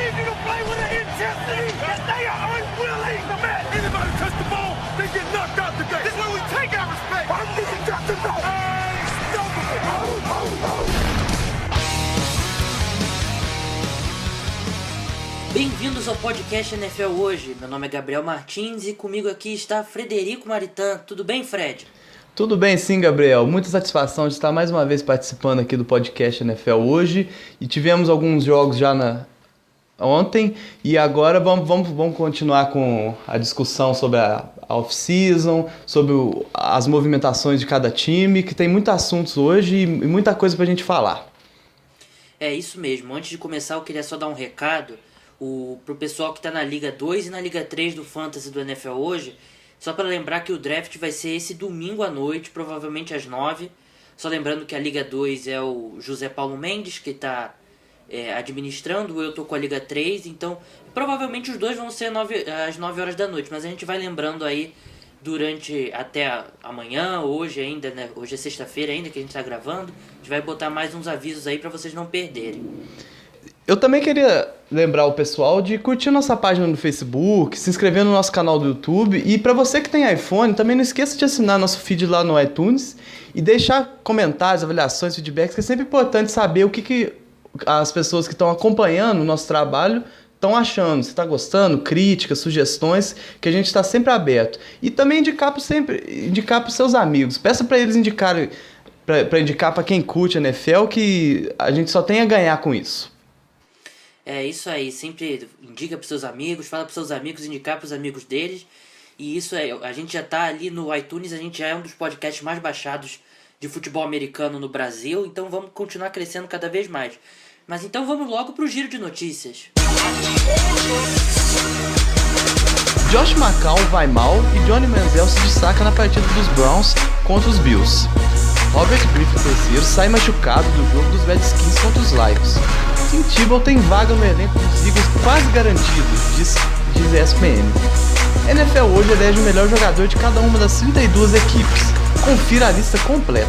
easy to play with an intensity that they are unwilling to match. Anybody touch the ball, they get knocked out today. This is where we take our respect. I'm being got to know. Bem-vindos ao podcast NFL Hoje. Meu nome é Gabriel Martins e comigo aqui está Frederico Maritan. Tudo bem, Fred? Tudo bem sim, Gabriel. Muita satisfação de estar mais uma vez participando aqui do podcast NFL Hoje. E tivemos alguns jogos já ontem e agora vamos continuar com a discussão sobre a off-season, sobre as movimentações de cada time, que tem muitos assuntos hoje e muita coisa pra gente falar. É isso mesmo. Antes de começar, eu queria só dar um recado pro pessoal que está na Liga 2 e na Liga 3 do Fantasy do NFL Hoje. Só para lembrar que o draft vai ser esse domingo à noite, provavelmente às 9. Só lembrando que a Liga 2 é o José Paulo Mendes que está administrando, eu tô com a Liga 3, então provavelmente os dois vão ser às 9 horas da noite, mas a gente vai lembrando aí durante até amanhã, hoje ainda, né? Hoje é sexta-feira ainda que a gente tá gravando, a gente vai botar mais uns avisos aí para vocês não perderem. Eu também queria lembrar o pessoal de curtir nossa página no Facebook, se inscrever no nosso canal do YouTube e para você que tem iPhone, também não esqueça de assinar nosso feed lá no iTunes e deixar comentários, avaliações, feedbacks, que é sempre importante saber o que as pessoas que estão acompanhando o nosso trabalho estão achando, se está gostando, críticas, sugestões, que a gente está sempre aberto. E também indicar para os seus amigos. Peça para eles indicarem, para indicar para quem curte a NFL, que a gente só tem a ganhar com isso. É isso aí, sempre indica para seus amigos, fala para seus amigos, indicar para os amigos deles. E isso é, a gente já está ali no iTunes, a gente já é um dos podcasts mais baixados de futebol americano no Brasil, então vamos continuar crescendo cada vez mais. Mas então vamos logo pro giro de notícias. Josh McCown vai mal e Johnny Manziel se destaca na partida dos Browns contra os Bills. Robert Griffin III sai machucado do jogo dos Redskins contra os Lions. Tim Tebow tem vaga no elenco dos Eagles quase garantido, diz ESPN. NFL Hoje elege o melhor jogador de cada uma das 32 equipes. Confira a lista completa.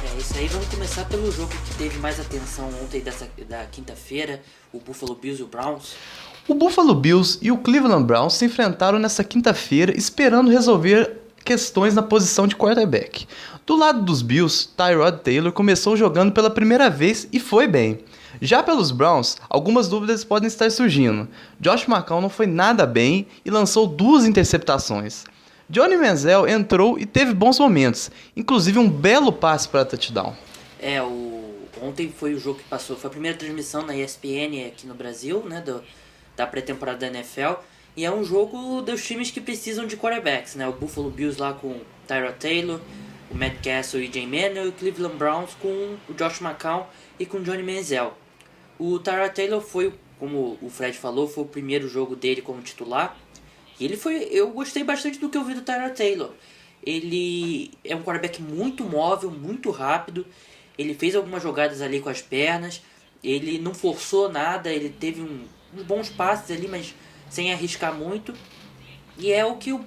É isso aí, vamos começar pelo jogo que teve mais atenção ontem da quinta-feira, o Buffalo Bills e o Browns. O Buffalo Bills e o Cleveland Browns se enfrentaram nesta quinta-feira esperando resolver questões na posição de quarterback. Do lado dos Bills, Tyrod Taylor começou jogando pela primeira vez e foi bem. Já pelos Browns, algumas dúvidas podem estar surgindo. Josh McCown não foi nada bem e lançou 2 interceptações. Johnny Manziel entrou e teve bons momentos, inclusive um belo passe para touchdown. Ontem foi o jogo que passou, foi a primeira transmissão na ESPN aqui no Brasil, né, da pré-temporada da NFL, e é um jogo dos times que precisam de quarterbacks, né, o Buffalo Bills lá com Tyrod Taylor, o Matt Castle e Jay Manuel, e o Cleveland Browns com o Josh McCown e com o Johnny Manziel. O Tyrod Taylor foi, como o Fred falou, foi o primeiro jogo dele como titular. E eu gostei bastante do que eu vi do Tyrod Taylor. Ele é um quarterback muito móvel, muito rápido. Ele fez algumas jogadas ali com as pernas. Ele não forçou nada, ele teve uns bons passes ali, mas sem arriscar muito. E é o que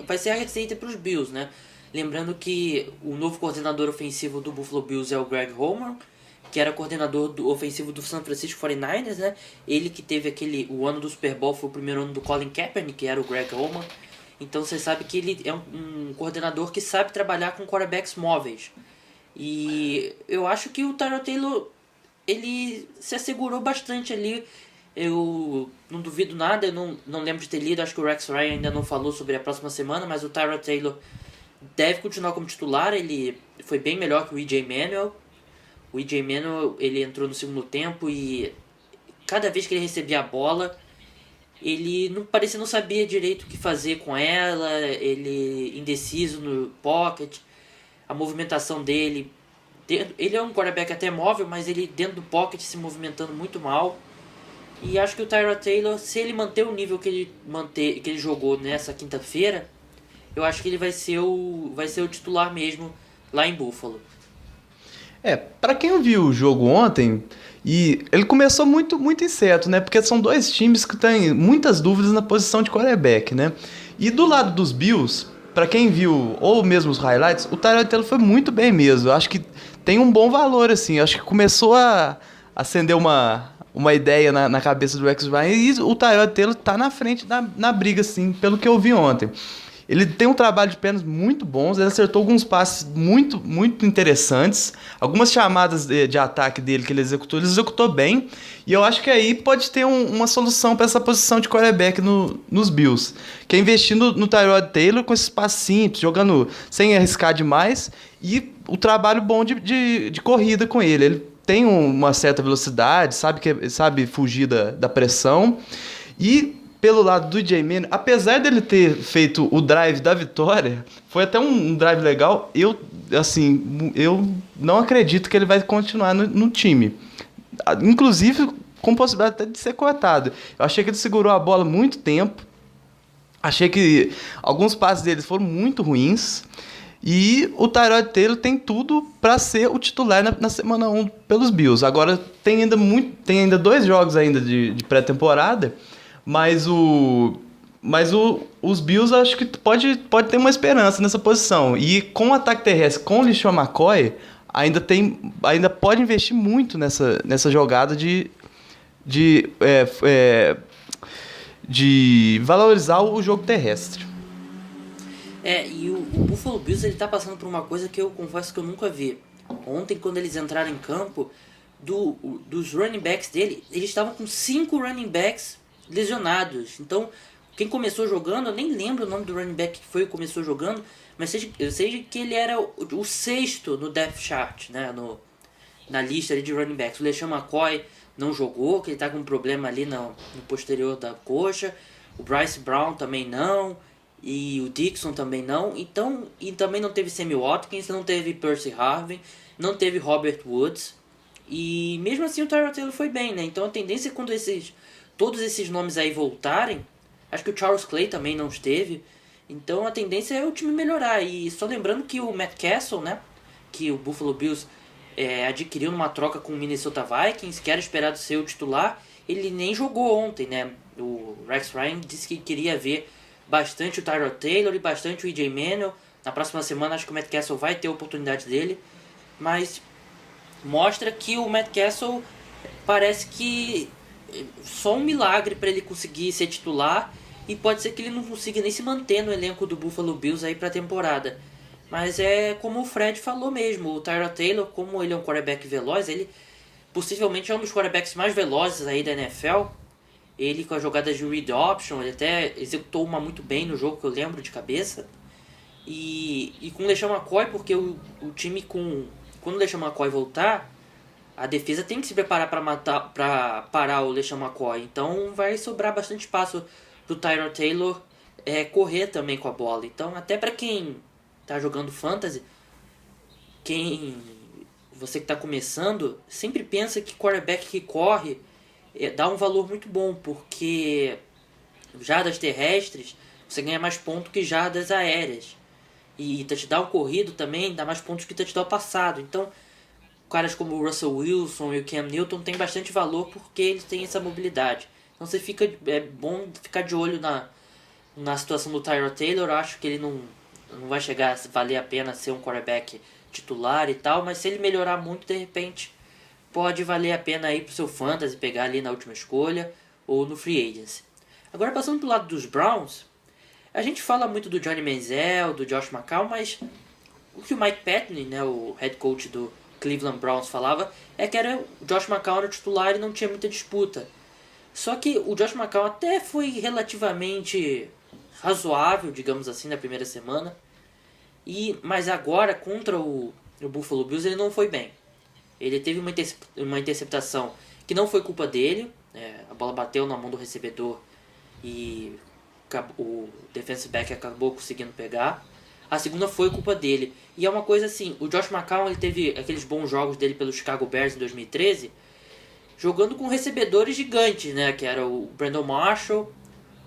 vai ser a receita para os Bills, né? Lembrando que o novo coordenador ofensivo do Buffalo Bills é o Greg Roman, que era coordenador ofensivo do San Francisco 49ers, né? Ele que teve o ano do Super Bowl, foi o primeiro ano do Colin Kaepernick, que era o Greg Roman. Então você sabe que ele é um coordenador que sabe trabalhar com quarterbacks móveis. E eu acho que o Tyrod Taylor, ele se assegurou bastante ali. Eu não duvido nada, eu não lembro de ter lido, acho que o Rex Ryan ainda não falou sobre a próxima semana, mas o Tyrod Taylor deve continuar como titular, ele foi bem melhor que o E.J. Manuel. O E.J. Manuel, ele entrou no segundo tempo e cada vez que ele recebia a bola, ele parecia não sabia direito o que fazer com ela, ele indeciso no pocket, a movimentação dele, ele é um quarterback até móvel, mas ele dentro do pocket se movimentando muito mal. E acho que o Tyrod Taylor, se ele manter o nível que ele jogou nessa quinta-feira, eu acho que ele vai ser o titular mesmo lá em Buffalo. Para quem viu o jogo ontem, e ele começou muito, muito incerto, né? Porque são 2 times que têm muitas dúvidas na posição de quarterback, né? E do lado dos Bills, para quem viu, ou mesmo os highlights, o Tyrod Taylor foi muito bem mesmo. Eu acho que tem um bom valor, assim. Eu acho que começou a acendeu uma ideia na cabeça do Rex Ryan, e o Tyrod Taylor tá na frente na briga, assim, pelo que eu vi ontem. Ele tem um trabalho de pernas muito bons, ele acertou alguns passes muito, muito interessantes, algumas chamadas de ataque dele que ele executou bem, e eu acho que aí pode ter uma solução para essa posição de quarterback nos Bills, que é investindo no Tyrod Taylor com esses passes simples, jogando sem arriscar demais, e o trabalho bom de corrida com ele. Ele tem uma certa velocidade, sabe fugir da pressão, e pelo lado do J-Man, apesar dele ter feito o drive da vitória, foi até um drive legal, eu não acredito que ele vai continuar no time. Inclusive, com possibilidade até de ser cortado. Eu achei que ele segurou a bola muito tempo, achei que alguns passes dele foram muito ruins, e o Tyrod Taylor tem tudo para ser o titular na semana 1 pelos Bills. Agora, tem ainda 2 jogos ainda de pré-temporada, Mas os Bills acho que pode ter uma esperança nessa posição. E com o ataque terrestre, com o LeSean McCoy, ainda pode investir muito nessa jogada de valorizar o jogo terrestre. E o Buffalo Bills ele tá passando por uma coisa que eu confesso que eu nunca vi. Ontem, quando eles entraram em campo, dos running backs dele, eles estavam com 5 running backs lesionados. Então, quem começou jogando, eu nem lembro o nome do running back que foi que começou jogando, mas eu sei que ele era o 6º no depth chart, né, na lista ali de running backs. O LeSean McCoy não jogou, que ele tá com um problema ali no posterior da coxa. O Bryce Brown também não, e o Dixon também não. Então, e também não teve Sammy Watkins, não teve Percy Harvin, não teve Robert Woods. E mesmo assim o Tyrod Taylor foi bem, né? Então a tendência é quando todos esses nomes aí voltarem, acho que o Charles Clay também não esteve, então a tendência é o time melhorar. E só lembrando que o Matt Castle, né, que o Buffalo Bills adquiriu numa troca com o Minnesota Vikings, que era esperado ser o titular, ele nem jogou ontem, né? O Rex Ryan disse que queria ver bastante o Tyrod Taylor e bastante o E.J. Manuel. Na próxima semana acho que o Matt Castle vai ter a oportunidade dele, mas mostra que o Matt Castle parece que só um milagre para ele conseguir ser titular, e pode ser que ele não consiga nem se manter no elenco do Buffalo Bills aí para a temporada. Mas é como o Fred falou mesmo, o Tyrod Taylor, como ele é um quarterback veloz, ele possivelmente é um dos quarterbacks mais velozes aí da NFL. Ele com as jogadas de read option, ele até executou uma muito bem no jogo que eu lembro de cabeça. E com o LeSean McCoy, porque o time quando o LeSean McCoy voltar, a defesa tem que se preparar para parar o LeSean McCoy. Então vai sobrar bastante espaço pro Tyrod Taylor correr também com a bola. Então até para quem tá jogando fantasy, você que tá começando, sempre pensa que quarterback que corre dá um valor muito bom, porque jardas terrestres você ganha mais pontos que jardas aéreas. E touchdown corrido também dá mais pontos que touchdown passado. Então caras como o Russell Wilson e o Cam Newton têm bastante valor porque eles têm essa mobilidade. Então é bom ficar de olho na situação do Tyrod Taylor. Eu acho que ele não vai chegar a valer a pena ser um quarterback titular e tal, mas se ele melhorar muito, de repente pode valer a pena ir pro seu fantasy, pegar ali na última escolha ou no free agency. Agora passando pro lado dos Browns, a gente fala muito do Johnny Manziel, do Josh McCown, mas o que o Mike Patton, né, o head coach do Cleveland Browns, falava que era o Josh McCown era o titular e não tinha muita disputa. Só que o Josh McCown até foi relativamente razoável, digamos assim, na primeira semana. Mas agora, contra o Buffalo Bills, ele não foi bem. Ele teve uma interceptação que não foi culpa dele. A bola bateu na mão do recebedor e o defensive back acabou conseguindo pegar. A segunda foi culpa dele. E é uma coisa assim, o Josh McCown ele teve aqueles bons jogos dele pelo Chicago Bears em 2013, jogando com recebedores gigantes, né? Que era o Brandon Marshall,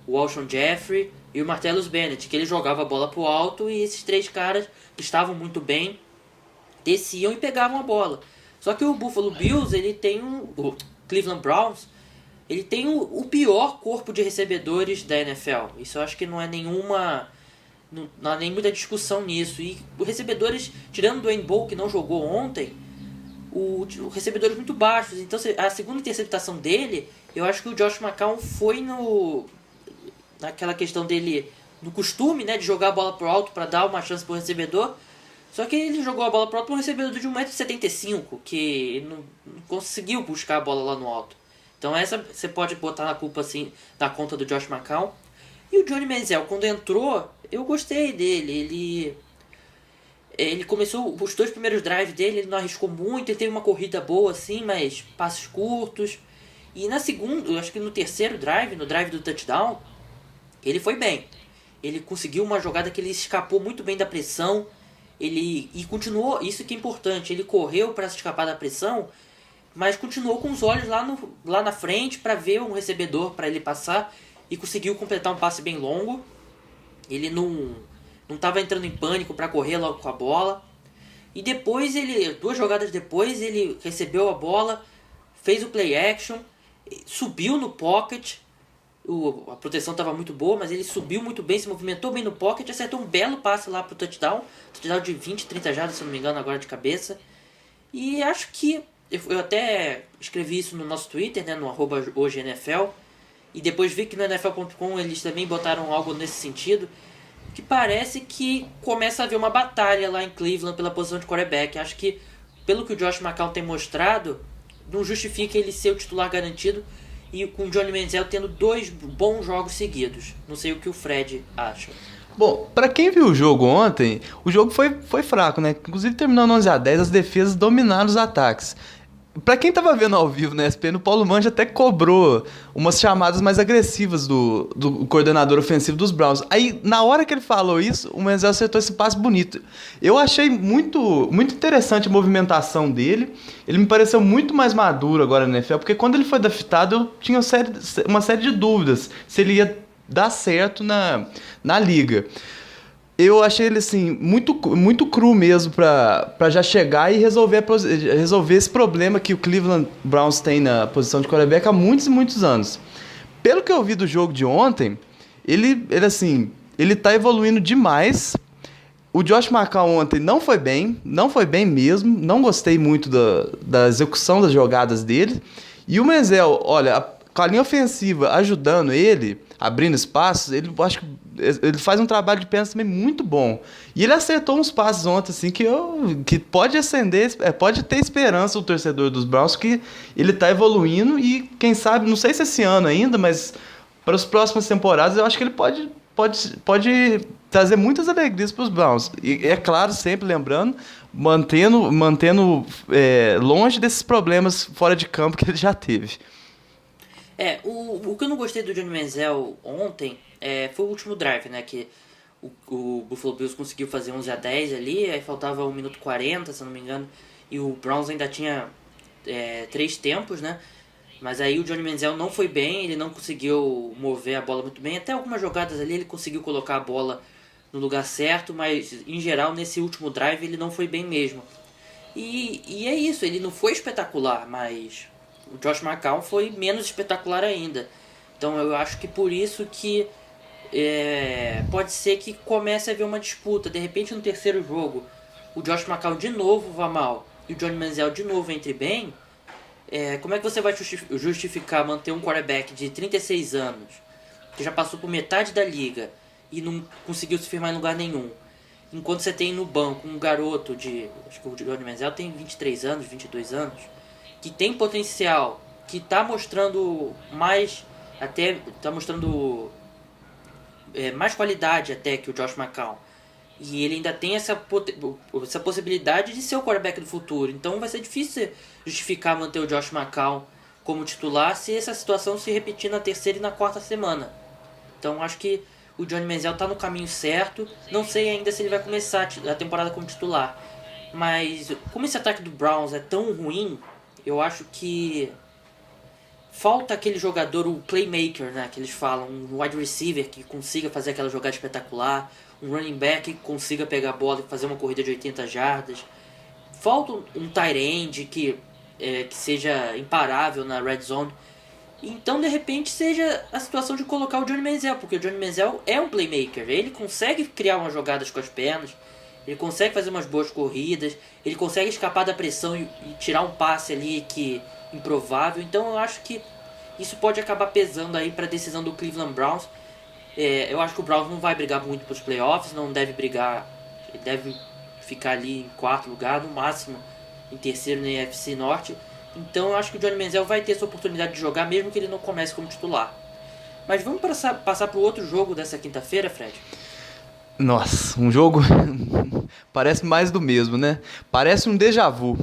o Alshon Jeffrey e o Martellus Bennett, que ele jogava a bola pro alto e esses 3 caras estavam muito bem, desciam e pegavam a bola. Só que o Buffalo Bills, o Cleveland Browns, ele tem o pior corpo de recebedores da NFL. Isso eu acho que não há nem muita discussão nisso. E os recebedores, tirando o Dwayne Bowe, que não jogou ontem, recebedores muito baixos. Então a segunda interceptação dele, eu acho que o Josh McCown foi naquela questão dele, no costume, né, de jogar a bola pro alto para dar uma chance pro recebedor. Só que ele jogou a bola pro alto para um recebedor de 1,75 m, que não conseguiu buscar a bola lá no alto. Então essa você pode botar na culpa assim, na conta do Josh McCown. E o Johnny Manziel, quando entrou, eu gostei dele. Ele começou os 2 primeiros drives dele, ele não arriscou muito, ele teve uma corrida boa assim, mas passes curtos. E na segunda, eu acho que no terceiro drive, no drive do touchdown, ele foi bem. Ele conseguiu uma jogada que ele escapou muito bem da pressão. E continuou, isso que é importante, ele correu para escapar da pressão, mas continuou com os olhos lá na frente para ver um recebedor para ele passar e conseguiu completar um passe bem longo. Ele não estava entrando em pânico para correr logo com a bola. E depois 2 jogadas depois, ele recebeu a bola, fez o play action, subiu no pocket. A proteção estava muito boa, mas ele subiu muito bem, se movimentou bem no pocket, acertou um belo passe lá pro touchdown. Touchdown de 20, 30 jardas, se não me engano, agora de cabeça. E acho que eu até escrevi isso no nosso Twitter, né, no @hojeNFL. E depois vi que no NFL.com eles também botaram algo nesse sentido, que parece que começa a haver uma batalha lá em Cleveland pela posição de quarterback. Acho que, pelo que o Josh McCown tem mostrado, não justifica ele ser o titular garantido, e com o Johnny Manziel tendo 2 bons jogos seguidos. Não sei o que o Fred acha. Bom, pra quem viu o jogo ontem, o jogo foi fraco, né? Inclusive terminando 11-10, as defesas dominaram os ataques. Pra quem tava vendo ao vivo na ESPN, o Paulo Mancha até cobrou umas chamadas mais agressivas do coordenador ofensivo dos Browns. Aí, na hora que ele falou isso, o Manziel acertou esse passe bonito. Eu achei muito, muito interessante a movimentação dele. Ele me pareceu muito mais maduro agora na NFL, porque quando ele foi draftado, eu tinha uma série de dúvidas se ele ia dar certo na liga. Eu achei ele, assim, muito, muito cru mesmo pra já chegar e resolver esse problema que o Cleveland Browns tem na posição de quarterback há muitos e muitos anos. Pelo que eu vi do jogo de ontem, ele tá evoluindo demais. O Josh McCown ontem não foi bem mesmo, não gostei muito da execução das jogadas dele. E o Manziel, olha, com a linha ofensiva ajudando ele, abrindo espaços, acho que ele faz um trabalho de pernas também muito bom. E ele acertou uns passes ontem, assim, que pode pode ter esperança o torcedor dos Browns, que ele tá evoluindo e, quem sabe, não sei se esse ano ainda, mas para as próximas temporadas eu acho que ele pode trazer muitas alegrias para os Browns. E é claro, sempre lembrando, mantendo longe desses problemas fora de campo que ele já teve. O que eu não gostei do Johnny Manziel ontem foi o último drive, né? Que o Buffalo Bills conseguiu fazer 11-10 ali, aí faltava 1 minuto 40, se eu não me engano, e o Browns ainda tinha 3 tempos, né? Mas aí o Johnny Manziel não foi bem, ele não conseguiu mover a bola muito bem. Até algumas jogadas ali ele conseguiu colocar a bola no lugar certo, mas em geral nesse último drive ele não foi bem mesmo. E é isso, ele não foi espetacular, mas o Josh McCown foi menos espetacular ainda. Então eu acho que por isso que pode ser que comece a haver uma disputa. De repente no terceiro jogo o Josh McCown de novo vá mal e o Johnny Manziel de novo entre bem. Como é que você vai justificar manter um quarterback de 36 anos, que já passou por metade da liga e não conseguiu se firmar em lugar nenhum, enquanto você tem no banco um garoto acho que o Johnny Manziel tem 23 anos, 22 anos, que tem potencial, que está mostrando mais mais qualidade até que o Josh McCown, e ele ainda tem essa possibilidade de ser o quarterback do futuro. Então vai ser difícil justificar manter o Josh McCown como titular se essa situação se repetir na terceira e na quarta semana. Então acho que o Johnny Manziel está no caminho certo. Não sei ainda se ele vai começar a temporada como titular, mas como esse ataque do Browns é tão ruim, eu acho que falta aquele jogador, o playmaker, né, que eles falam, um wide receiver que consiga fazer aquela jogada espetacular, um running back que consiga pegar a bola e fazer uma corrida de 80 jardas. Falta um tight end que seja imparável na red zone. Então, de repente, seja a situação de colocar o Johnny Manziel, porque o Johnny Manziel é um playmaker, ele consegue criar umas jogadas com as pernas, Ele consegue fazer umas boas corridas, ele consegue escapar da pressão e tirar um passe ali que improvável. Então eu acho que isso pode acabar pesando aí para a decisão do Cleveland Browns. Eu acho que o Browns não vai brigar muito para os playoffs, não deve brigar, ele deve ficar ali em quarto lugar, no máximo em terceiro na NFC Norte. Então eu acho que o Johnny Manziel vai ter essa oportunidade de jogar, mesmo que ele não comece como titular. Mas vamos passar para o outro jogo dessa quinta-feira, Fred? Nossa, um jogo parece mais do mesmo, né? Parece um déjà vu.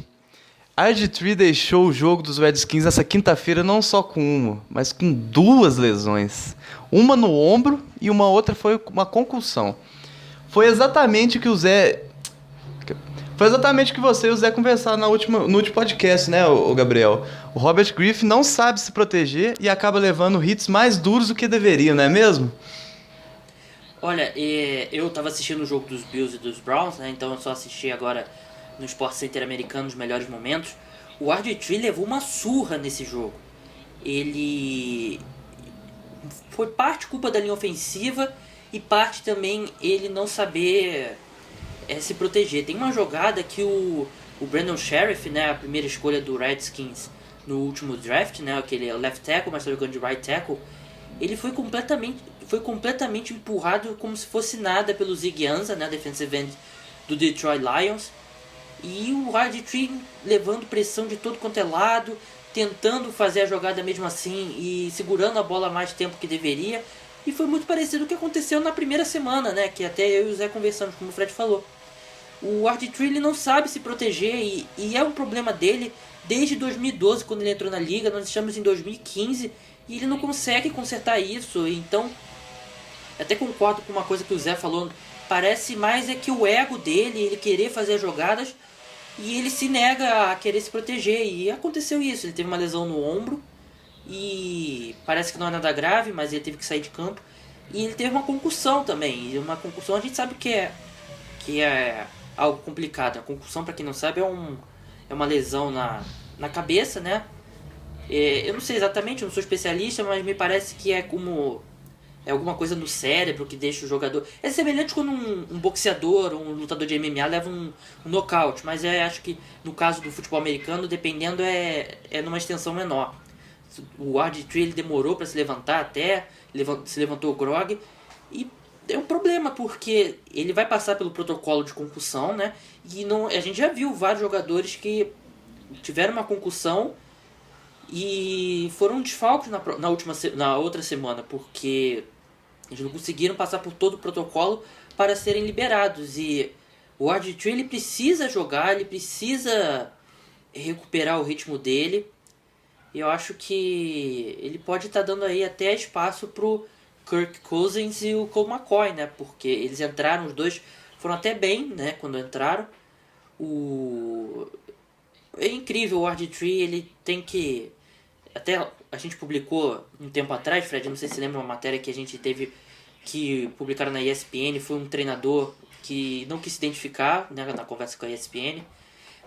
RG3 deixou o jogo dos Redskins nessa quinta-feira não só com uma, mas com 2 lesões. Uma no ombro e uma outra foi uma concussão. Foi exatamente o que você e o Zé conversaram no último podcast, né, o Gabriel? O Robert Griffin não sabe se proteger e acaba levando hits mais duros do que deveria, não é mesmo? Olha, eu tava assistindo o jogo dos Bills e dos Browns, né? Então eu só assisti agora no Sport Center americano nos melhores momentos. O RG3 levou uma surra nesse jogo. Ele foi parte culpa da linha ofensiva e parte também ele não saber se proteger. Tem uma jogada que o Brandon Sheriff, né, a primeira escolha do Redskins no último draft, né, aquele left tackle, mas tá jogando de right tackle, ele foi completamente empurrado como se fosse nada pelo Ziggy Ansah, né, defensive end do Detroit Lions. E o RG3 levando pressão de todo quanto é lado, tentando fazer a jogada mesmo assim e segurando a bola mais tempo que deveria. E foi muito parecido com o que aconteceu na primeira semana, né, que até eu e o Zé conversamos, como o Fred falou. O RG3 ele não sabe se proteger e é um problema dele desde 2012, quando ele entrou na liga. Nós estamos em 2015 e ele não consegue consertar isso. Então, até concordo com uma coisa que o Zé falou, parece mais que o ego dele, ele querer fazer as jogadas e ele se nega a querer se proteger. E aconteceu isso, ele teve uma lesão no ombro e parece que não é nada grave, mas ele teve que sair de campo. E ele teve uma concussão também, e uma concussão a gente sabe que é algo complicado. A concussão, para quem não sabe, é uma lesão na cabeça, né? Eu não sei exatamente, eu não sou especialista, mas me parece que é alguma coisa no cérebro que deixa o jogador... É semelhante quando um boxeador, um lutador de MMA leva um nocaute, mas acho que no caso do futebol americano, dependendo, é numa extensão menor. O RG3 ele demorou para se levantar até, se levantou o grog, e é um problema, porque ele vai passar pelo protocolo de concussão, né? E a gente já viu vários jogadores que tiveram uma concussão e foram desfalques na outra semana, porque eles não conseguiram passar por todo o protocolo para serem liberados. E o RG3 ele precisa jogar, ele precisa recuperar o ritmo dele. E eu acho que ele pode estar dando aí até espaço pro Kirk Cousins e o Colt McCoy, né? Porque eles entraram, os dois foram até bem, né? Quando entraram. É incrível, o RG3, ele tem que... Até a gente publicou um tempo atrás, Fred, não sei se você lembra uma matéria que a gente teve, que publicaram na ESPN, foi um treinador que não quis se identificar, né, na conversa com a ESPN,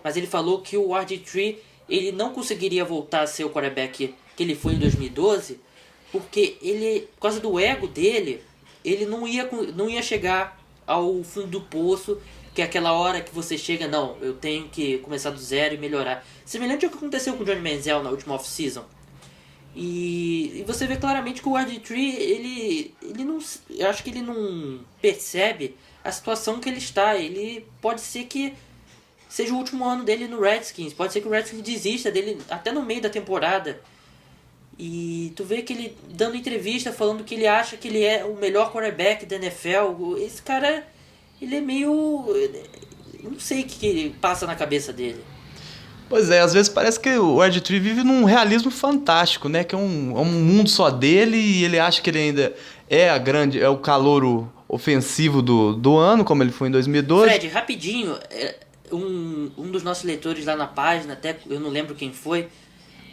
mas ele falou que o RG3 ele não conseguiria voltar a ser o quarterback que ele foi em 2012, porque ele, por causa do ego dele, ele não ia chegar ao fundo do poço, que é aquela hora que você chega, não, eu tenho que começar do zero e melhorar. Semelhante ao que aconteceu com o Johnny Manziel na última off-season. E você vê claramente que o RG3, ele não, eu acho que ele não percebe a situação que ele está. Ele pode ser que seja o último ano dele no Redskins, pode ser que o Redskins desista dele até no meio da temporada. E tu vê que ele dando entrevista falando que ele acha que ele é o melhor quarterback da NFL. Esse cara, ele é meio... não sei o que passa na cabeça dele. Pois é, às vezes parece que o RG3 vive num realismo fantástico, né? Que é um mundo só dele e ele acha que ele ainda é o calouro ofensivo do ano, como ele foi em 2012. Fred, rapidinho, um dos nossos leitores lá na página, até eu não lembro quem foi,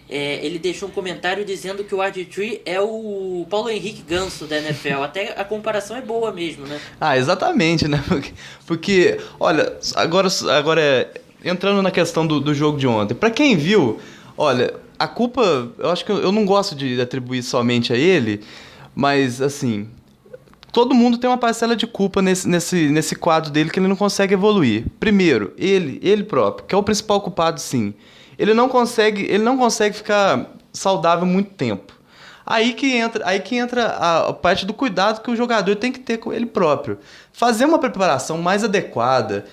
ele deixou um comentário dizendo que o RG3 é o Paulo Henrique Ganso da NFL. Até a comparação é boa mesmo, né? Ah, exatamente, né? Porque olha, agora entrando na questão do jogo de ontem, pra quem viu, olha, a culpa, eu acho que eu não gosto de atribuir somente a ele, mas assim, todo mundo tem uma parcela de culpa nesse quadro dele que ele não consegue evoluir. Primeiro, ele próprio, que é o principal culpado, sim. Ele não consegue ficar saudável muito tempo. Aí que entra a parte do cuidado que o jogador tem que ter com ele próprio. Fazer uma preparação mais adequada.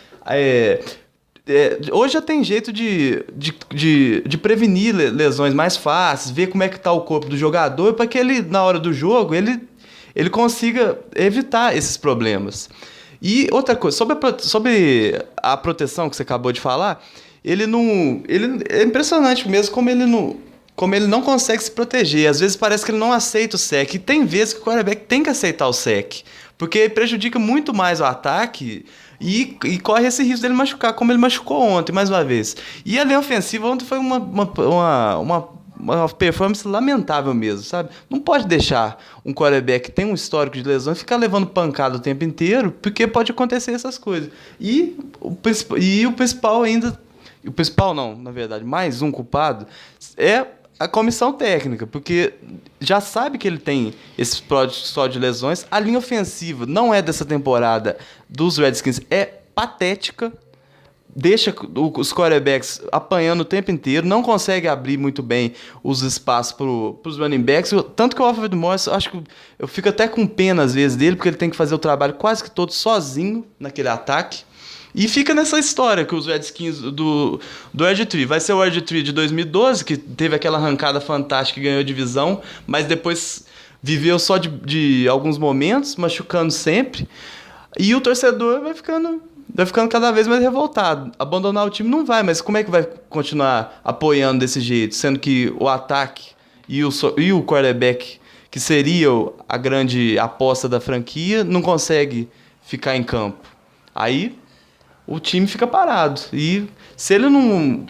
Hoje já tem jeito de prevenir lesões mais fáceis, ver como é que está o corpo do jogador, para que ele, na hora do jogo, ele consiga evitar esses problemas. E outra coisa, sobre a proteção que você acabou de falar, é impressionante mesmo como ele não consegue se proteger. Às vezes parece que ele não aceita o sec. E tem vezes que o quarterback tem que aceitar o sec, porque prejudica muito mais o ataque e corre esse risco dele machucar, como ele machucou ontem, mais uma vez. E a linha ofensiva ontem foi uma performance lamentável mesmo, sabe? Não pode deixar um quarterback que tem um histórico de lesões ficar levando pancada o tempo inteiro, porque pode acontecer essas coisas. E o principal ainda... O principal não, na verdade, mais um culpado é a comissão técnica, porque já sabe que ele tem esse só de lesões. A linha ofensiva não é dessa temporada dos Redskins, é patética, deixa os quarterbacks apanhando o tempo inteiro, não consegue abrir muito bem os espaços para os running backs, tanto que o Alfred Morris, acho que eu fico até com pena às vezes dele, porque ele tem que fazer o trabalho quase que todo sozinho naquele ataque. E fica nessa história que os Redskins do RG3. Vai ser o RG3 de 2012, que teve aquela arrancada fantástica e ganhou a divisão, mas depois viveu só de alguns momentos, machucando sempre. E o torcedor vai ficando cada vez mais revoltado. Abandonar o time não vai, mas como é que vai continuar apoiando desse jeito? Sendo que o ataque e o quarterback, que seria a grande aposta da franquia, não consegue ficar em campo. Aí o time fica parado. E se ele não.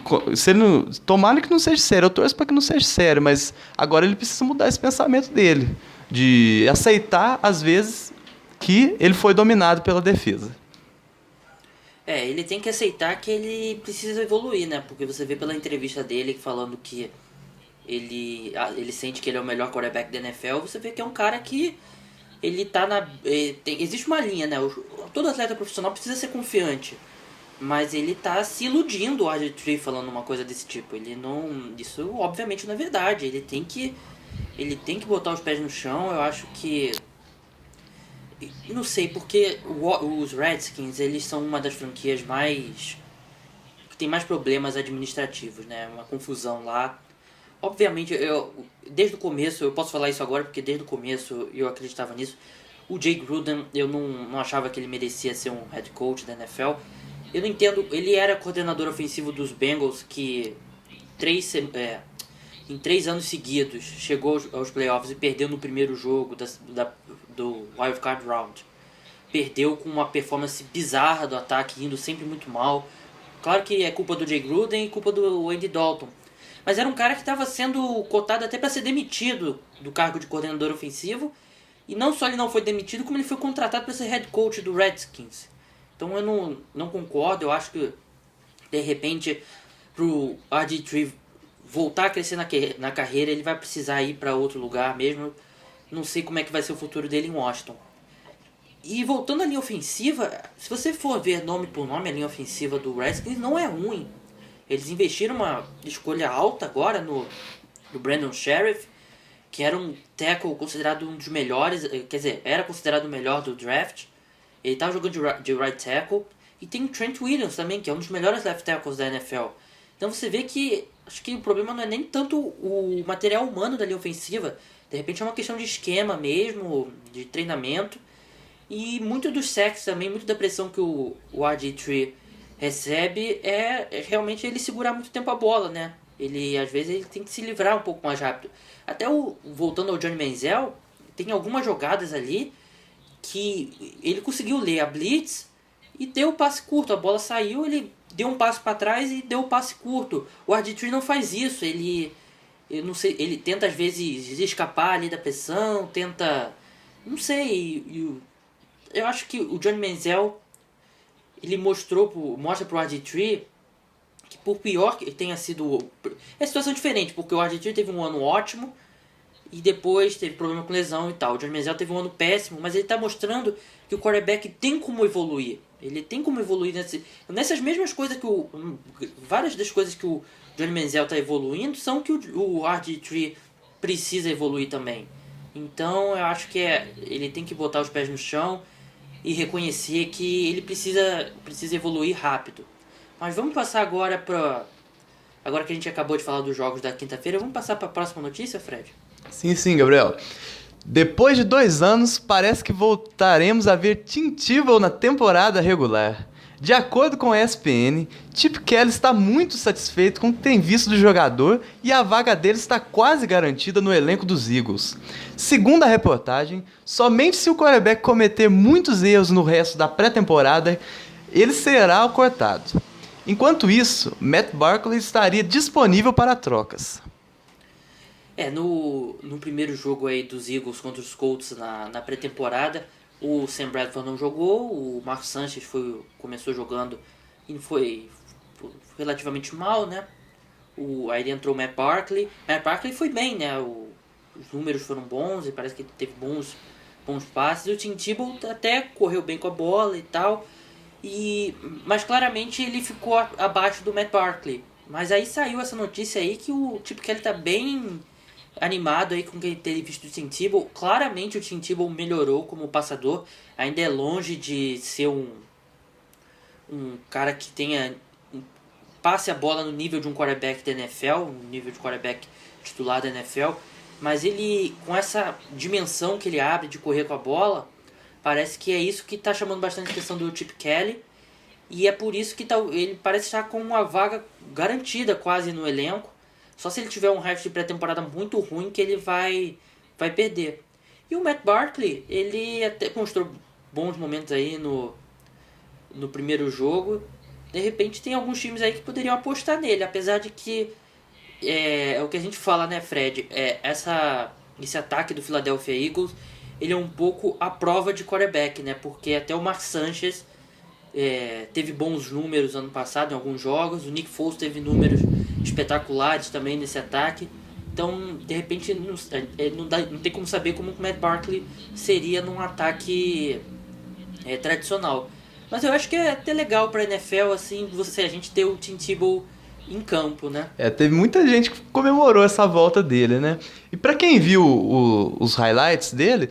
Tomara que não seja sério. Eu torço para que não seja sério, mas agora ele precisa mudar esse pensamento dele. De aceitar, às vezes, que ele foi dominado pela defesa. Ele tem que aceitar que ele precisa evoluir, né? Porque você vê pela entrevista dele falando que ele sente que ele é o melhor quarterback da NFL. Você vê que é um cara que ele tá existe uma linha, né? Todo atleta profissional precisa ser confiante. Mas ele tá se iludindo, o RG3, falando uma coisa desse tipo. Isso obviamente não é verdade. Ele tem que botar os pés no chão. Eu acho que... Não sei, porque os Redskins, eles são uma das franquias que tem mais problemas administrativos, né? Uma confusão lá. Obviamente, desde o começo, eu posso falar isso agora porque desde o começo eu acreditava nisso. O Jay Gruden, eu não achava que ele merecia ser um head coach da NFL. Eu não entendo, ele era coordenador ofensivo dos Bengals que em 3 anos seguidos chegou aos playoffs e perdeu no primeiro jogo do Wild Card Round. Perdeu com uma performance bizarra do ataque, indo sempre muito mal. Claro que é culpa do Jay Gruden e culpa do Andy Dalton. Mas era um cara que estava sendo cotado até para ser demitido do cargo de coordenador ofensivo. E não só ele não foi demitido, como ele foi contratado para ser head coach do Redskins. Então eu não concordo. Eu acho que, de repente, pro RG3 voltar a crescer na carreira, ele vai precisar ir para outro lugar mesmo. Não sei como é que vai ser o futuro dele em Washington. E voltando à linha ofensiva, se você for ver nome por nome, a linha ofensiva do Redskins não é ruim. Eles investiram uma escolha alta agora no Brandon Sheriff, que era um tackle considerado um dos melhores, quer dizer, era considerado o melhor do draft. Ele estava jogando de right tackle. E tem o Trent Williams também, que é um dos melhores left tackles da NFL. Então você vê que acho que o problema não é nem tanto o material humano da linha ofensiva. De repente é uma questão de esquema mesmo, de treinamento. E muito dos sacks também, muito da pressão que o RG3 recebe é realmente ele segurar muito tempo a bola, né? Às vezes ele tem que se livrar um pouco mais rápido. Até voltando ao Johnny Manziel, tem algumas jogadas ali que ele conseguiu ler a blitz e deu o passe curto. A bola saiu, ele deu um passo para trás e deu o passe curto. O RG3 não faz isso. Eu não sei, ele tenta às vezes escapar ali da pressão, tenta... Não sei, eu acho que o Johnny Manziel, ele mostra pro RG3 que por pior que tenha sido... É situação diferente, porque o RG3 teve um ano ótimo e depois teve problema com lesão e tal. O Johnny Manziel teve um ano péssimo, mas ele está mostrando que o quarterback tem como evoluir. Ele tem como evoluir nessas mesmas coisas que várias das coisas que o Johnny Manziel está evoluindo são que o RG3 precisa evoluir também. Então eu acho que ele tem que botar os pés no chão e reconhecer que ele precisa evoluir rápido. Mas vamos passar agora para... Agora que a gente acabou de falar dos jogos da quinta-feira, vamos passar para a próxima notícia, Fred? Sim, Gabriel. Depois de 2 anos, parece que voltaremos a ver Tim Tebow na temporada regular. De acordo com a ESPN, Chip Kelly está muito satisfeito com o que tem visto do jogador e a vaga dele está quase garantida no elenco dos Eagles. Segundo a reportagem, somente se o quarterback cometer muitos erros no resto da pré-temporada, ele será cortado. Enquanto isso, Matt Barkley estaria disponível para trocas. No primeiro jogo aí dos Eagles contra os Colts na pré-temporada, o Sam Bradford não jogou, o Mark Sanchez começou jogando e foi relativamente mal, né? Aí entrou o Matt Barkley. Matt Barkley foi bem, né? Os números foram bons e parece que teve bons passes. E o Tim Tebow até correu bem com a bola e tal. Mas claramente ele ficou abaixo do Matt Barkley. Mas aí saiu essa notícia aí que o Chip Kelly tá bem animado aí com quem teve visto o Tim Tebow. Claramente o Tim Tebow melhorou como passador. Ainda é longe de ser um cara que passe a bola no nível de um quarterback da NFL, no nível de quarterback titular da NFL. Mas ele, com essa dimensão que ele abre de correr com a bola, parece que é isso que está chamando bastante atenção do Chip Kelly. E é por isso que ele parece estar com uma vaga garantida quase no elenco. Só se ele tiver um resto de pré-temporada muito ruim que ele vai perder. E o Matt Barkley, ele até mostrou bons momentos aí no primeiro jogo. De repente tem alguns times aí que poderiam apostar nele. Apesar de que é o que a gente fala, né, Fred? Esse ataque do Philadelphia Eagles, ele é um pouco a prova de quarterback, né? Porque até o Mark Sanchez teve bons números ano passado em alguns jogos. O Nick Foles teve números espetaculares também nesse ataque. Então, de repente, não tem como saber como o Matt Barkley seria num ataque tradicional. Mas eu acho que é até legal pra NFL, assim, a gente ter o Tim Tebow em campo, né? Teve muita gente que comemorou essa volta dele, né? E pra quem viu os highlights dele,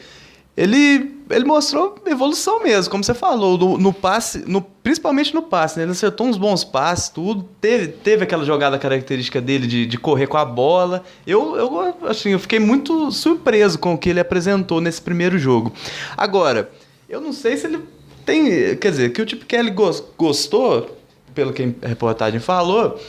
ele mostrou evolução mesmo, como você falou, no passe, principalmente no passe, né? Ele acertou uns bons passes, tudo, teve aquela jogada característica dele de correr com a bola. Eu fiquei muito surpreso com o que ele apresentou nesse primeiro jogo. Agora, eu não sei se ele tem, quer dizer, que o Chip Kelly gostou, pelo que a reportagem falou,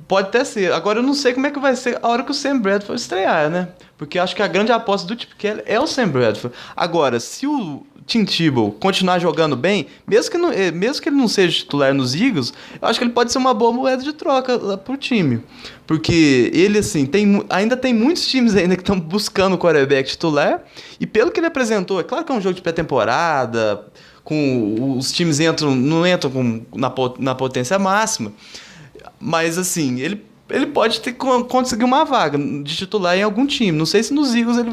pode até ser. Agora eu não sei como é que vai ser a hora que o Sam Bradford estrear, né? Porque eu acho que a grande aposta do Chip Kelly é o Sam Bradford. Agora, se o Tim Tebow continuar jogando bem, mesmo que ele não seja titular nos Eagles, eu acho que ele pode ser uma boa moeda de troca lá pro time. Porque ele, assim, ainda tem muitos times ainda que estão buscando o quarterback titular. E pelo que ele apresentou, é claro que é um jogo de pré-temporada, com os times não entram na potência máxima. Mas, assim, ele pode conseguir uma vaga de titular em algum time. Não sei se nos Eagles ele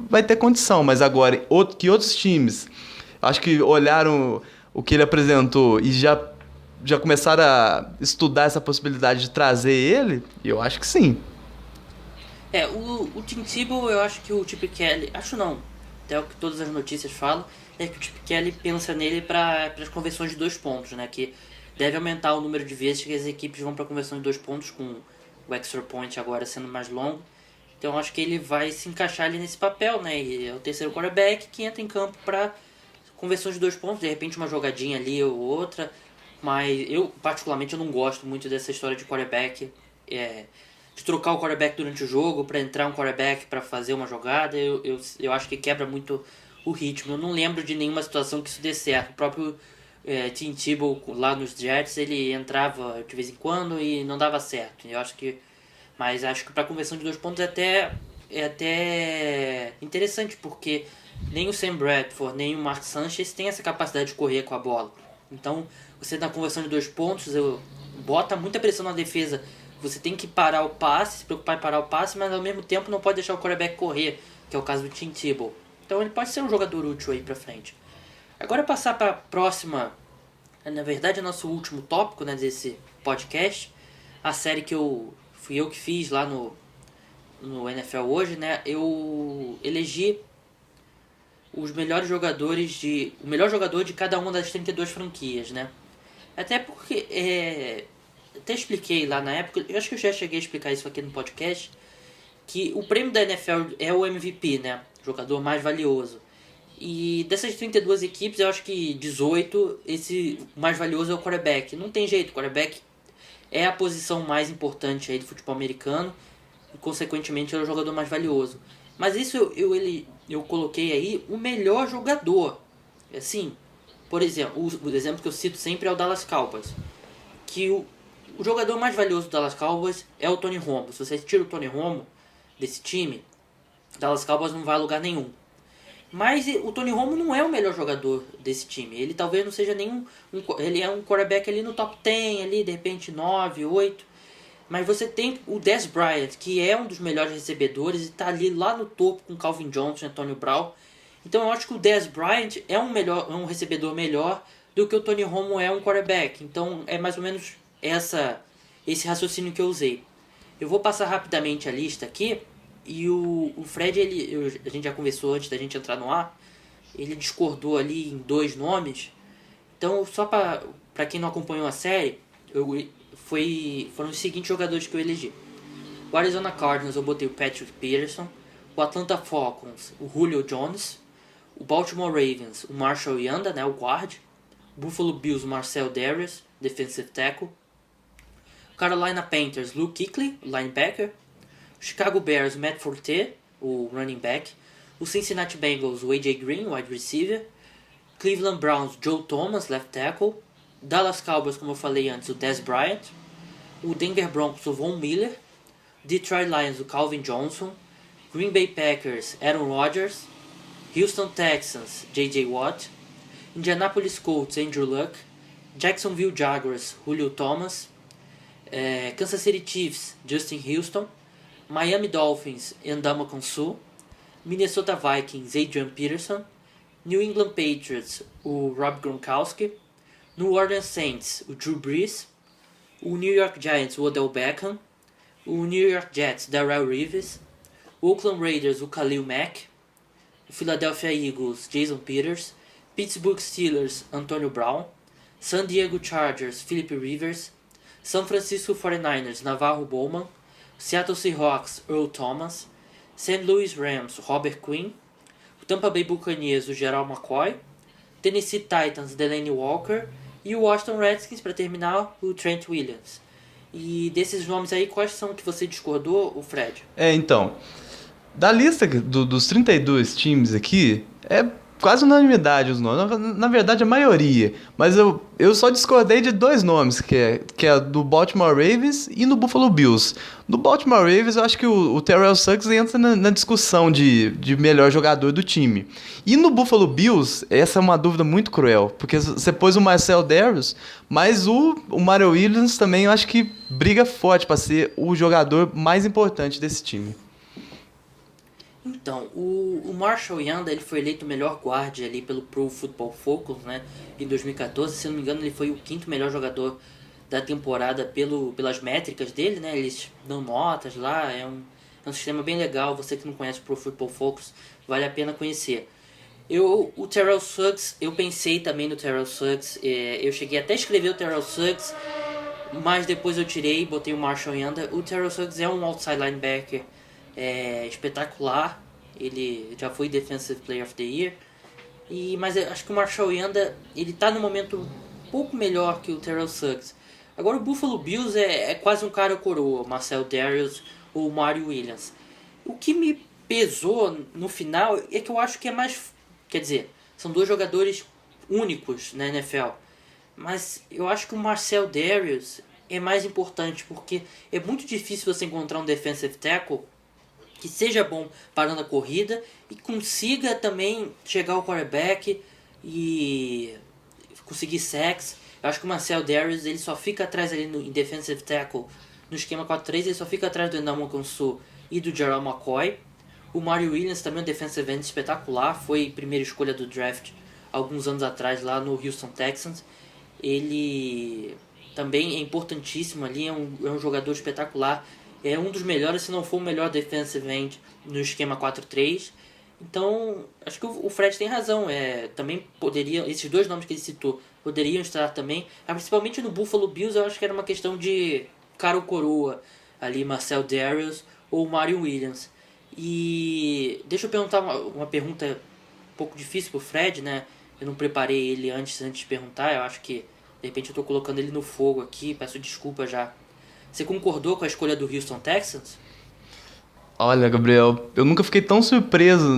vai ter condição, mas agora, que outros times, acho que olharam o que ele apresentou e já começaram a estudar essa possibilidade de trazer ele, eu acho que sim. O Tim Tebow, eu acho que o Chip Kelly... Acho não, até o que todas as notícias falam, é que o Chip Kelly pensa nele para as conversões de 2 pontos, né? Que deve aumentar o número de vezes que as equipes vão para conversão de 2 pontos, com o extra point agora sendo mais longo. Então acho que ele vai se encaixar ali nesse papel, né? E é o terceiro quarterback que entra em campo para conversão de 2 pontos, de repente uma jogadinha ali ou outra. Mas eu, particularmente, eu não gosto muito dessa história de quarterback, de trocar o quarterback durante o jogo para entrar um quarterback para fazer uma jogada. Eu acho que quebra muito o ritmo. Eu não lembro de nenhuma situação que isso dê certo. O próprio Tim Tebow lá nos Jets, ele entrava de vez em quando e não dava certo. Mas acho que para conversão de 2 pontos é até interessante, porque nem o Sam Bradford, nem o Mark Sanchez tem essa capacidade de correr com a bola. Então, você na conversão de 2 pontos, bota muita pressão na defesa você tem que parar o passe, se preocupar em parar o passe, mas ao mesmo tempo não pode deixar o quarterback correr, que é o caso do Tim Tebow. Então ele pode ser um jogador útil aí pra frente. Agora passar para a próxima, na verdade é nosso último tópico, né, desse podcast, a série que fui eu que fiz lá no NFL hoje, né, eu elegi os melhores jogadores o melhor jogador de cada uma das 32 franquias, né. Até porque, até expliquei lá na época, eu acho que eu já cheguei a explicar isso aqui no podcast, que o prêmio da NFL é o MVP, né, jogador mais valioso. E dessas 32 equipes, eu acho que 18, esse mais valioso é o quarterback. Não tem jeito, o quarterback é a posição mais importante aí do futebol americano e, consequentemente, é o jogador mais valioso. Mas isso eu coloquei aí o melhor jogador. Assim, por exemplo, o exemplo que eu cito sempre é o Dallas Cowboys. Que o jogador mais valioso do Dallas Cowboys é o Tony Romo. Se você tira o Tony Romo desse time, o Dallas Cowboys não vai a lugar nenhum. Mas o Tony Romo não é o melhor jogador desse time. Ele talvez não seja nenhum... ele é um quarterback ali no top 10, ali, de repente 9, 8. Mas você tem o Dez Bryant, que é um dos melhores recebedores e está ali lá no topo com Calvin Johnson e Antonio Brown. Então eu acho que o Dez Bryant é um recebedor melhor do que o Tony Romo é um quarterback. Então é mais ou menos esse raciocínio que eu usei. Eu vou passar rapidamente a lista aqui. E o Fred, a gente já conversou antes da gente entrar no ar, ele discordou ali em 2 nomes. Então, só para quem não acompanhou a série, foram os seguintes jogadores que eu elegi. O Arizona Cardinals eu botei o Patrick Peterson, o Atlanta Falcons, o Julio Jones, o Baltimore Ravens, o Marshall Yanda, né, o guard, o Buffalo Bills, o Marcel Darius, defensive tackle, o Carolina Panthers, Luke Kuechly, linebacker, Chicago Bears, Matt Forte, o running back. O Cincinnati Bengals, o AJ Green, wide receiver. Cleveland Browns, Joe Thomas, left tackle. Dallas Cowboys, como eu falei antes, o Dez Bryant. O Denver Broncos, o Von Miller. Detroit Lions, o Calvin Johnson. Green Bay Packers, Aaron Rodgers. Houston Texans, J.J. Watt. Indianapolis Colts, Andrew Luck. Jacksonville Jaguars, Julio Thomas. Kansas City Chiefs, Justin Houston. Miami Dolphins, Ndamukong Suh. Minnesota Vikings, Adrian Peterson. New England Patriots, o Rob Gronkowski. New Orleans Saints, o Drew Brees. O New York Giants, o Odell Beckham. O New York Jets, Darrelle Reeves. O Oakland Raiders, o Khalil Mack. O Philadelphia Eagles, Jason Peters. Pittsburgh Steelers, Antonio Brown. San Diego Chargers, Philip Rivers. San Francisco 49ers, Navarro Bowman. Seattle Seahawks, Earl Thomas. St. Louis Rams, Robert Quinn. O Tampa Bay Buccaneers, o Gerald McCoy. Tennessee Titans, Delaney Walker. E o Washington Redskins, para terminar, o Trent Williams. E desses nomes aí, quais são que você discordou, o Fred? Então, da lista dos 32 times aqui, é quase unanimidade os nomes. Na verdade, a maioria. Mas eu só discordei de 2 nomes, que é do Baltimore Ravens e no Buffalo Bills. No Baltimore Ravens, eu acho que o Terrell Suggs entra na discussão de melhor jogador do time. E no Buffalo Bills, essa é uma dúvida muito cruel, porque você pôs o Marcel Darius, mas o Mario Williams também eu acho que briga forte para ser o jogador mais importante desse time. Então, o Marshall Yanda, ele foi eleito o melhor guard ali pelo Pro Football Focus, né, em 2014. Se não me engano, ele foi o 5º melhor jogador da temporada pelas métricas dele, né, eles dão notas lá, é um sistema bem legal. Você que não conhece o Pro Football Focus, vale a pena conhecer. O Terrell Suggs, eu pensei também no Terrell Suggs, eu cheguei até a escrever o Terrell Suggs, mas depois eu tirei e botei o Marshall Yanda. O Terrell Suggs é um outside linebacker espetacular, ele já foi Defensive Player of the Year, mas eu acho que o Marshall Yanda, ele tá no momento um pouco melhor que o Terrell Suggs. Agora o Buffalo Bills é quase um cara coroa, Marcel Darius ou Mario Williams. O que me pesou no final é que eu acho que é mais, quer dizer, são 2 jogadores únicos na NFL, mas eu acho que o Marcel Darius é mais importante, porque é muito difícil você encontrar um defensive tackle que seja bom parando a corrida e consiga também chegar ao quarterback e conseguir sacks. Eu acho que o Marcel Darius ele só fica atrás ali em defensive tackle no esquema 4-3, ele só fica atrás do Ndamukong Suh e do Gerald McCoy. O Mario Williams também é um defensive end espetacular, foi primeira escolha do draft alguns anos atrás lá no Houston Texans. Ele também é importantíssimo ali, é um jogador espetacular, é um dos melhores, se não for o melhor defensive end no esquema 4-3. Então, acho que o Fred tem razão, também poderia, esses dois nomes que ele citou poderiam estar também, principalmente no Buffalo Bills. Eu acho que era uma questão de cara ou coroa, ali Marcel Darius ou Mario Williams. E deixa eu perguntar uma pergunta um pouco difícil pro Fred, né? Eu não preparei ele antes de perguntar, eu acho que de repente eu tô colocando ele no fogo aqui, peço desculpa já. Você concordou com a escolha do Houston Texans? Olha, Gabriel, eu nunca fiquei tão surpreso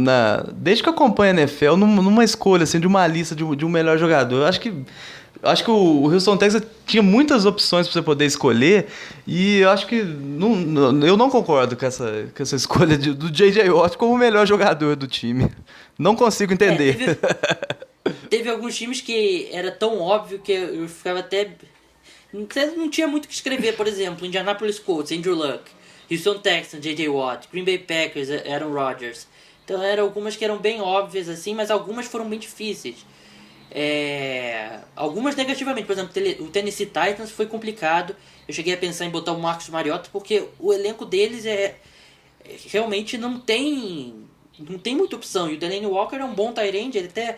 desde que eu acompanho a NFL numa escolha assim de uma lista de um melhor jogador. Eu acho que o Houston Texans tinha muitas opções para você poder escolher, e eu acho que eu não concordo com essa escolha do J.J. Watt como o melhor jogador do time. Não consigo entender. Teve alguns times que era tão óbvio que eu ficava até... Não tinha muito o que escrever, por exemplo, Indianapolis Colts, Andrew Luck, Houston Texans, J.J. Watt, Green Bay Packers, Aaron Rodgers. Então eram algumas que eram bem óbvias, assim, mas algumas foram bem difíceis. Algumas negativamente, por exemplo, o Tennessee Titans foi complicado. Eu cheguei a pensar em botar o Marcus Mariota, porque o elenco deles realmente não tem muita opção. E o Delanie Walker é um bom tight end, ele até...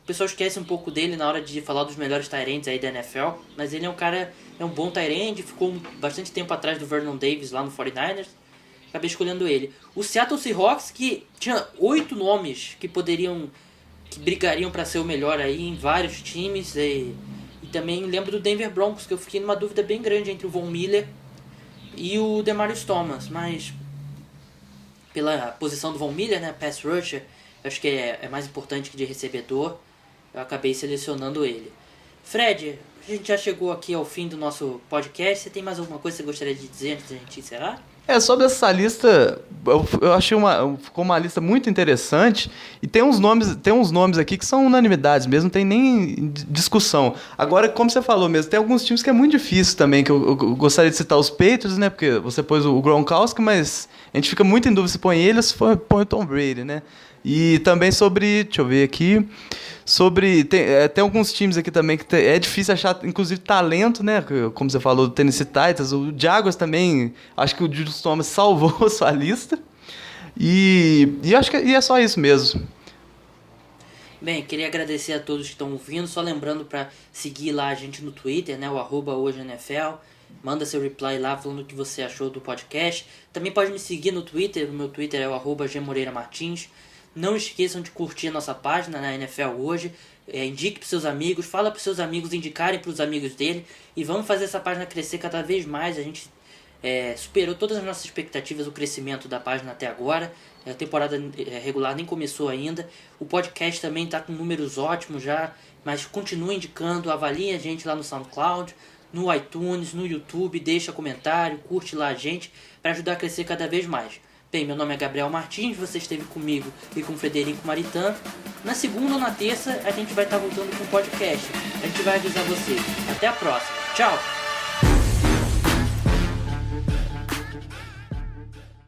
O pessoal esquece um pouco dele na hora de falar dos melhores tight ends aí da NFL, mas ele é um bom tight end, ficou bastante tempo atrás do Vernon Davis lá no 49ers, acabei escolhendo ele. O Seattle Seahawks, que tinha 8 nomes que brigariam para ser o melhor aí em vários times, e também lembro do Denver Broncos, que eu fiquei numa dúvida bem grande entre o Von Miller e o Demaryius Thomas, mas pela posição do Von Miller, né, pass rusher, eu acho que é mais importante que de recebedor. Eu acabei selecionando ele. Fred, a gente já chegou aqui ao fim do nosso podcast. Você tem mais alguma coisa que você gostaria de dizer antes da gente encerrar? Sobre essa lista, eu achei ficou uma lista muito interessante, e tem uns nomes aqui que são unanimidades mesmo, não tem nem discussão. Agora, como você falou mesmo, tem alguns times que é muito difícil também, que eu gostaria de citar os Patriots, né, porque você pôs o Gronkowski, mas a gente fica muito em dúvida se põe ele ou se põe o Tom Brady, né. E também deixa eu ver aqui, tem alguns times aqui também que é difícil achar, inclusive, talento, né? Como você falou, do Tennessee Titans, o Jaguars também, acho que o Julius Thomas salvou a sua lista. E acho que é só isso mesmo. Bem, queria agradecer a todos que estão ouvindo, só lembrando para seguir lá a gente no Twitter, né? O @hojeNFL. Manda seu reply lá falando o que você achou do podcast. Também pode me seguir no Twitter, o meu Twitter é o @gmoreiramartins. Não esqueçam de curtir a nossa página na NFL Hoje. Indique para seus amigos, fala para seus amigos indicarem para os amigos dele. E vamos fazer essa página crescer cada vez mais. A gente superou todas as nossas expectativas, o crescimento da página até agora. A temporada regular nem começou ainda. O podcast também está com números ótimos já. Mas continue indicando, avalie a gente lá no SoundCloud, no iTunes, no YouTube. Deixa comentário, curte lá a gente para ajudar a crescer cada vez mais. Bem, meu nome é Gabriel Martins, você esteve comigo e com o Frederico Maritan. Na segunda ou na terça a gente vai estar voltando com o podcast. A gente vai avisar você. Até a próxima. Tchau!